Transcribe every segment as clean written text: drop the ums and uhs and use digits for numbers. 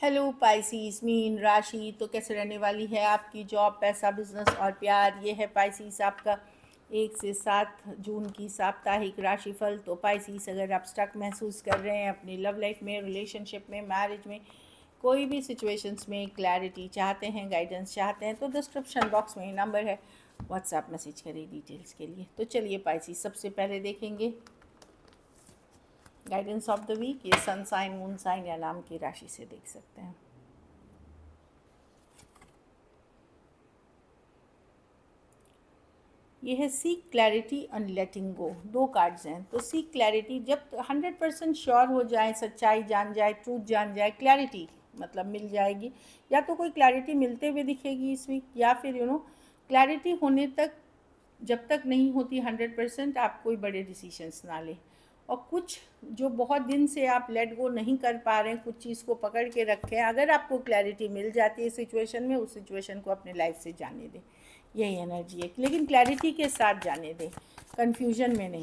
Hello पाइसीस mean राशि तो कैसे रहने वाली है आपकी जॉब, पैसा, बिजनेस और प्यार। ये है पाइसीस आपका 1 से 7 जून की साप्ताहिक राशिफल। तो पाइसीस, अगर आप स्टक महसूस कर रहे हैं अपनी लव लाइफ में, रिलेशनशिप में, मैरिज में, कोई भी सिचुएशंस में क्लैरिटी चाहते हैं, गाइडेंस चाहते हैं, तो डिस्क्रिप्शन बॉक्स में नंबर है, व्हाट्सएप मैसेज करिए डिटेल्स के लिए। तो चलिए पाइसीस, सबसे पहले देखेंगे गाइडेंस ऑफ द वीक। ये सन साइन, मून साइन या नाम की राशि से देख सकते हैं। ये है seek clarity and letting go. 2 cards हैं। तो सीक क्लैरिटी, जब 100% श्योर हो जाए, सच्चाई जान जाए, ट्रूथ जान जाए, क्लैरिटी मतलब मिल जाएगी। या तो कोई क्लैरिटी मिलते हुए दिखेगी इस वीक, या फिर क्लैरिटी होने तक, जब तक नहीं होती 100%, आप कोई बड़े डिसीजंस ना लें। और कुछ जो बहुत दिन से आप लेट गो नहीं कर पा रहे हैं, कुछ चीज़ को पकड़ के रखें, अगर आपको क्लैरिटी मिल जाती है सिचुएशन में, उस सिचुएशन को अपने लाइफ से जाने दें। यही एनर्जी है, लेकिन क्लैरिटी के साथ जाने दें, कन्फ्यूजन में नहीं।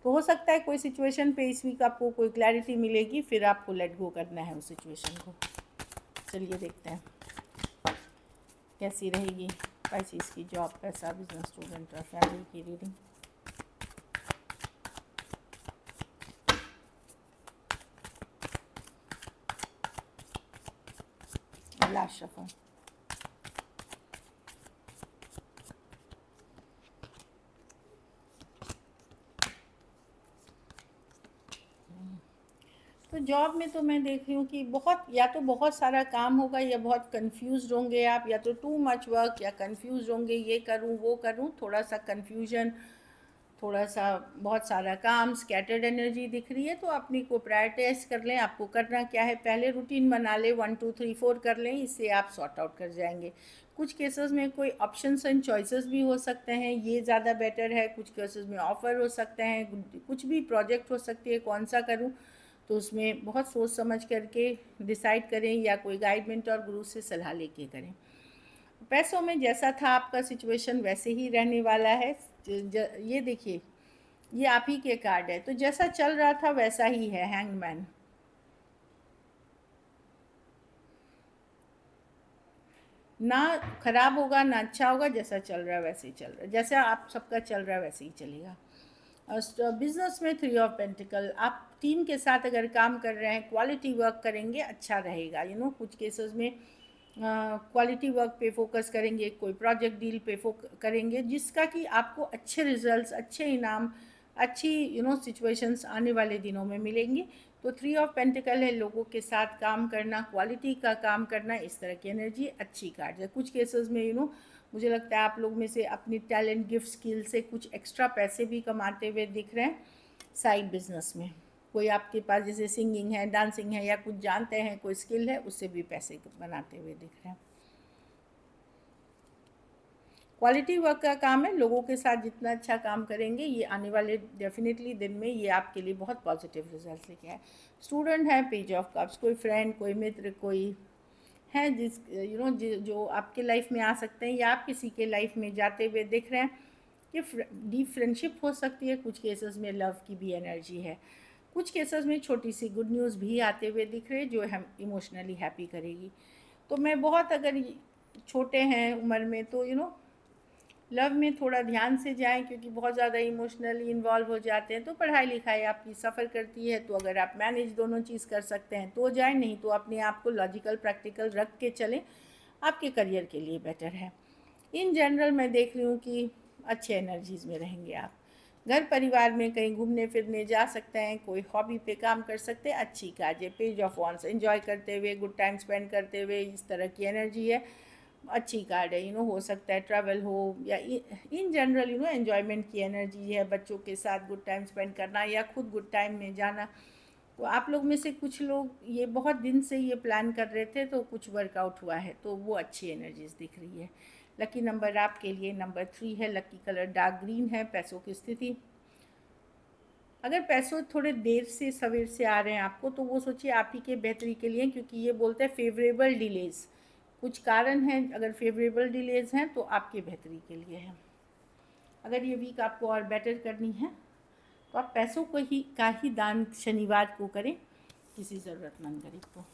तो हो सकता है कोई सिचुएशन पे इस वीक आपको कोई क्लैरिटी मिलेगी, फिर आपको लेट गो करना है उस सिचुएशन को। चलिए देखते हैं कैसी रहेगी पाइसेस की जॉब, पैसा, बिजनेस, स्टूडेंट और फैमिली की रीडिंग। Last shuffle. तो जॉब में तो मैं देख रही हूँ कि बहुत सारा काम होगा, या बहुत कंफ्यूज होंगे आप, या तो टू मच वर्क, या कंफ्यूज होंगे, ये करूँ वो करूँ, थोड़ा सा कंफ्यूजन, थोड़ा सा बहुत सारा काम, स्कैटर्ड एनर्जी दिख रही है। तो अपनी को प्रायोरिटाइज कर लें, आपको करना क्या है, पहले रूटीन बना लें, 1 2 3 4 कर लें, इससे आप सॉर्ट आउट कर जाएंगे। कुछ केसेस में कोई ऑप्शंस एंड चॉइसेस भी हो सकते हैं, ये ज़्यादा बेटर है। कुछ केसेस में ऑफ़र हो सकते हैं, कुछ भी प्रोजेक्ट हो सकती है, कौन सा करूँ, तो उसमें बहुत सोच समझ करके डिसाइड करें, या कोई गाइड मेंटर गुरु से सलाह लेके करें। पैसों में जैसा था आपका सिचुएशन वैसे ही रहने वाला है। ये देखिए, ये आप ही के कार्ड है, तो जैसा चल रहा था वैसा ही है। हैंगमैन, ना खराब होगा ना अच्छा होगा, जैसा चल रहा है वैसे ही चल रहा है, जैसा आप सबका चल रहा है वैसे ही चलेगा। और बिजनेस में 3 ऑफ पेंटिकल, आप टीम के साथ अगर काम कर रहे हैं, क्वालिटी वर्क करेंगे, अच्छा रहेगा। कुछ केसेस में क्वालिटी वर्क पे फोकस करेंगे, कोई प्रोजेक्ट डील पे करेंगे, जिसका कि आपको अच्छे रिजल्ट्स, अच्छे इनाम, अच्छी सिचुएशंस आने वाले दिनों में मिलेंगी। तो 3 ऑफ पेंटिकल है, लोगों के साथ काम करना, क्वालिटी का काम करना, इस तरह की एनर्जी अच्छी कार्ड है। कुछ केसेस में मुझे लगता है आप लोग में से अपनी टैलेंट, गिफ्ट, स्किल से कुछ एक्स्ट्रा पैसे भी कमाते हुए दिख रहे हैं साइड बिजनेस में। कोई आपके पास जैसे सिंगिंग है, डांसिंग है, या कुछ जानते हैं, कोई स्किल है, उससे भी पैसे बनाते हुए दिख रहे हैं। क्वालिटी वर्क का काम है, लोगों के साथ जितना अच्छा काम करेंगे, ये आने वाले डेफिनेटली दिन में ये आपके लिए बहुत पॉजिटिव रिजल्ट लेके आए। स्टूडेंट है, पेज ऑफ कप्स, कोई फ्रेंड, कोई मित्र, कोई है जिस जो आपके लाइफ में आ सकते हैं, या आप किसी के लाइफ में जाते हुए दिख रहे हैं। ये डीप फ्रेंडशिप हो सकती है, कुछ केसेस में लव की भी एनर्जी है, कुछ केसेस में छोटी सी गुड न्यूज़ भी आते हुए दिख रहे हैं जो हम इमोशनली हैप्पी करेगी। तो मैं बहुत, अगर छोटे हैं उम्र में, तो लव में थोड़ा ध्यान से जाएं, क्योंकि बहुत ज़्यादा इमोशनली इन्वॉल्व हो जाते हैं। तो पढ़ाई लिखाई आपकी सफ़र करती है, तो अगर आप मैनेज दोनों चीज़ कर सकते हैं तो जाएं, नहीं तो अपने आप को लॉजिकल प्रैक्टिकल रख के चलें, आपके करियर के लिए बेटर है। इन जनरल मैं देख रही हूँ कि अच्छे एनर्जीज़ में रहेंगे आप। घर परिवार में कहीं घूमने फिरने जा सकते हैं, कोई हॉबी पे काम कर सकते हैं, अच्छी काज है। पेज ऑफ वॉन्ड्स, एंजॉय करते हुए, गुड टाइम स्पेंड करते हुए, इस तरह की एनर्जी है, अच्छी कार्ड है। हो सकता है ट्रैवल हो, या इन जनरल एन्जॉयमेंट की एनर्जी है, बच्चों के साथ गुड टाइम स्पेंड करना, या खुद गुड टाइम में जाना। तो आप लोग में से कुछ लोग ये बहुत दिन से ये प्लान कर रहे थे, तो कुछ वर्कआउट हुआ है, तो वो अच्छी एनर्जीज दिख रही है। लकी नंबर आपके लिए नंबर 3 है, लकी कलर डार्क ग्रीन है। पैसों की स्थिति, अगर पैसों थोड़े देर से सवेर से आ रहे हैं आपको, तो वो सोचिए आप ही के बेहतरी के लिए, क्योंकि ये बोलते हैं फेवरेबल डिलेज़, कुछ कारण हैं, अगर फेवरेबल डिलेज़ हैं तो आपके बेहतरी के लिए है। अगर ये वीक आपको और बेटर करनी है, तो आप पैसों का ही दान शनिवार को करें किसी ज़रूरतमंद गरीब को।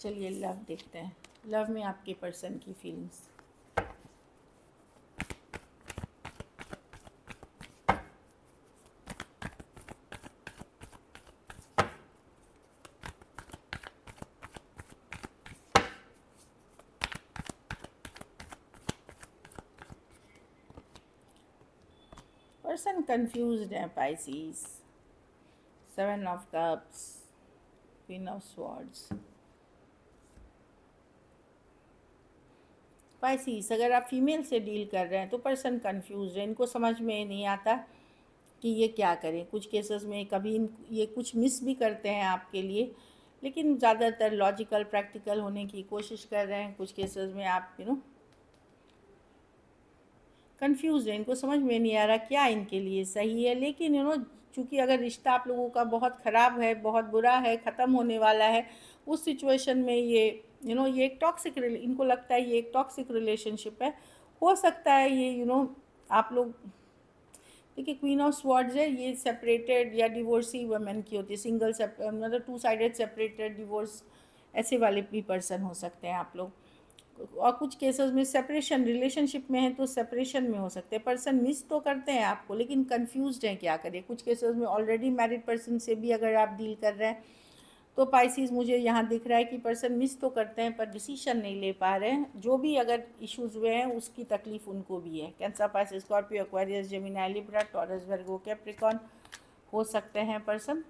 चलिए लव देखते हैं, लव में आपके पर्सन की फीलिंग्स। पर्सन कंफ्यूज्ड है Pisces, 7 of cups, queen of swords. Pisces, अगर आप फीमेल से डील कर रहे हैं तो पर्सन कंफ्यूज है, इनको समझ में नहीं आता कि ये क्या करें। कुछ केसेस में कभी ये कुछ मिस भी करते हैं आपके लिए, लेकिन ज़्यादातर लॉजिकल प्रैक्टिकल होने की कोशिश कर रहे हैं। कुछ केसेस में आप कंफ्यूज है, इनको समझ में नहीं आ रहा क्या इनके लिए सही है। लेकिन चूँकि अगर रिश्ता आप लोगों का बहुत ख़राब है, बहुत बुरा है, ख़त्म होने वाला है, उस सिचुएशन में ये ये एक टॉक्सिक, इनको लगता है ये एक टॉक्सिक रिलेशनशिप है। हो सकता है ये आप लोग, देखिए क्वीन ऑफ स्वॉर्ड्स है, ये सेपरेटेड या डिवोर्सी वुमेन की होती है, सिंगल मतलब 2 साइडेड सेपरेटेड डिवोर्स, ऐसे वाले भी पर्सन हो सकते हैं आप लोग। और कुछ केसेस में सेपरेशन, रिलेशनशिप में है तो सेपरेशन में हो सकते हैं। पर्सन मिस तो करते हैं आपको, लेकिन कंफ्यूज्ड हैं क्या करें। कुछ केसेस में ऑलरेडी मैरिड पर्सन से भी अगर आप डील कर रहे हैं तो पाइसीज मुझे यहाँ दिख रहा है कि पर्सन मिस तो करते हैं पर डिसीजन नहीं ले पा रहे हैं। जो भी अगर इश्यूज़ हुए हैं उसकी तकलीफ़ उनको भी है। Cancer, Pisces, Scorpio, Aquarius, Gemini, Libra, Taurus, Virgo, Capricorn हो सकते हैं पर्सन।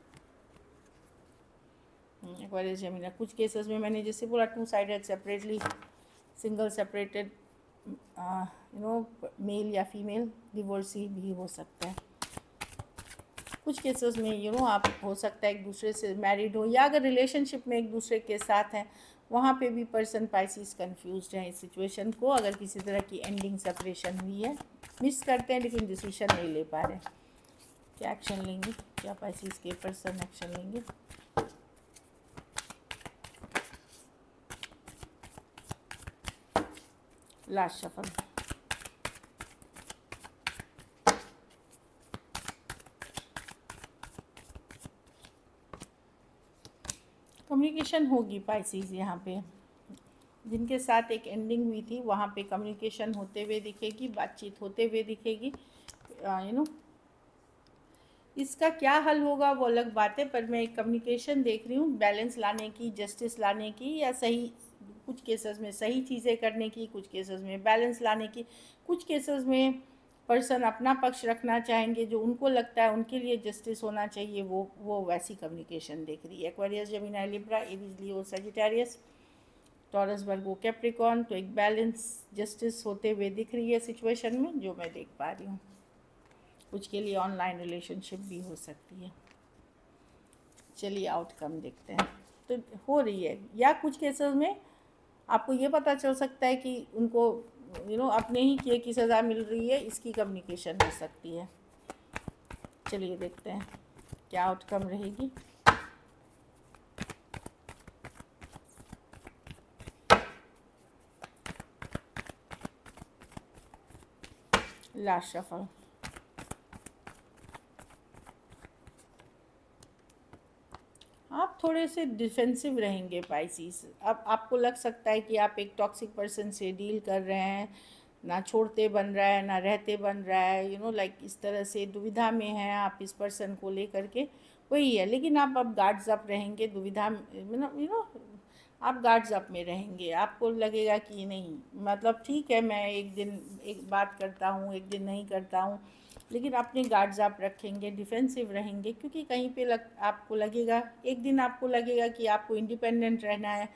Aquarius, Gemini. कुछ केसेस में मैंने जैसे बोला 2 sided separately, single separated male या फीमेल डिवोर्सी भी हो सकता है। कुछ केसेस में आप हो सकता है एक दूसरे से मैरिड हो, या अगर रिलेशनशिप में एक दूसरे के साथ हैं वहाँ पे भी पर्सन पाइसीज कंफ्यूज्ड है इस सिचुएशन को। अगर किसी तरह की एंडिंग सेपरेशन हुई है, मिस करते हैं लेकिन डिसीजन नहीं ले पा रहे। क्या एक्शन लेंगे, क्या पाइसीज के पर्सन एक्शन लेंगे? Last shuffle. कम्युनिकेशन होगी पाइसीज, यहाँ पे जिनके साथ एक एंडिंग हुई थी वहाँ पे कम्युनिकेशन होते हुए दिखेगी, बातचीत होते हुए दिखेगी। इसका क्या हल होगा वो अलग बात है, पर मैं एक कम्युनिकेशन देख रही हूँ, बैलेंस लाने की, जस्टिस लाने की, या सही, कुछ केसेस में सही चीज़ें करने की, कुछ केसेस में बैलेंस लाने की, कुछ केसेस में पर्सन अपना पक्ष रखना चाहेंगे, जो उनको लगता है उनके लिए जस्टिस होना चाहिए, वो वैसी कम्युनिकेशन देख रही है। एक्वेरियस, जेमिनी, लिब्रा, एरीज, लियो, सजिटेरियस, टॉरस, वर्गो, कैप्रिकॉर्न। तो एक बैलेंस, जस्टिस होते हुए दिख रही है सिचुएशन में, जो मैं देख पा रही हूँ। कुछ के लिए ऑनलाइन रिलेशनशिप भी हो सकती है। चलिए आउटकम देखते हैं। तो हो रही है, या कुछ केसेस में आपको ये पता चल सकता है कि उनको अपने ही किए की सज़ा मिल रही है, इसकी कम्युनिकेशन हो सकती है। चलिए देखते हैं क्या आउटकम रहेगी। Last shuffle. आप थोड़े से डिफेंसिव रहेंगे पाइसीज। अब आपको लग सकता है कि आप एक टॉक्सिक पर्सन से डील कर रहे हैं, ना छोड़ते बन रहा है ना रहते बन रहा है, लाइक इस तरह से दुविधा में हैं आप इस पर्सन को लेकर के, वही है। लेकिन आप अब गार्ड्स अप रहेंगे, दुविधा आप गार्ड्स अप में रहेंगे। आपको लगेगा कि नहीं, मतलब ठीक है मैं एक दिन एक बात करता हूँ, एक दिन नहीं करता हूँ, लेकिन अपने गार्ड्स आप रखेंगे, डिफेंसिव रहेंगे, क्योंकि कहीं पे आपको लगेगा, एक दिन आपको लगेगा कि आपको इंडिपेंडेंट रहना है,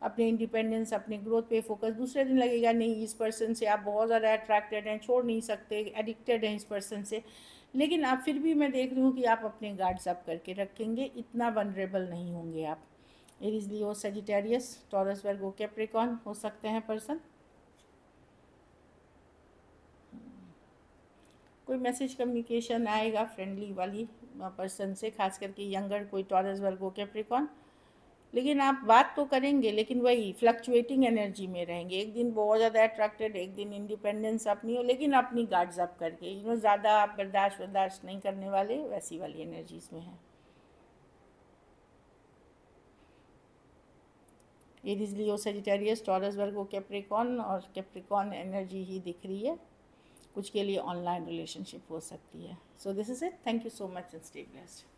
अपने इंडिपेंडेंस, अपने ग्रोथ पे फोकस। दूसरे दिन लगेगा नहीं, इस पर्सन से आप बहुत ज़्यादा अट्रैक्टेड हैं, छोड़ नहीं सकते, एडिक्टेड हैं इस पर्सन से। लेकिन आप फिर भी मैं देख रही हूँ कि आप अपने गार्ड्स अप करके रखेंगे, इतना वनरेबल नहीं होंगे आप। एरीज, लियो, सजिटेरियस, टॉरस, वर्गो, कैप्रिकॉर्न हो सकते हैं पर्सन। कोई मैसेज कम्युनिकेशन आएगा फ्रेंडली वाली पर्सन से, खास करके यंगर कोई टॉरस, वर्गो, कैप्रिकॉर्न। लेकिन आप बात तो करेंगे, लेकिन वही फ्लक्चुएटिंग एनर्जी में रहेंगे। एक दिन बहुत ज़्यादा अट्रैक्टेड, एक दिन इंडिपेंडेंस अपनी हो, लेकिन अपनी गार्ड्स अप करके, ज़्यादा आप बर्दाश्त नहीं करने वाले, वैसी वाली एनर्जीज में है। एरीज, लियो, सेजिटेरियस, टॉरस, वर्गो, कैप्रिकॉर्न, और कैप्रिकॉर्न एनर्जी ही दिख रही है। कुछ के लिए ऑनलाइन रिलेशनशिप हो सकती है। So this is it. Thank you so much and stay blessed.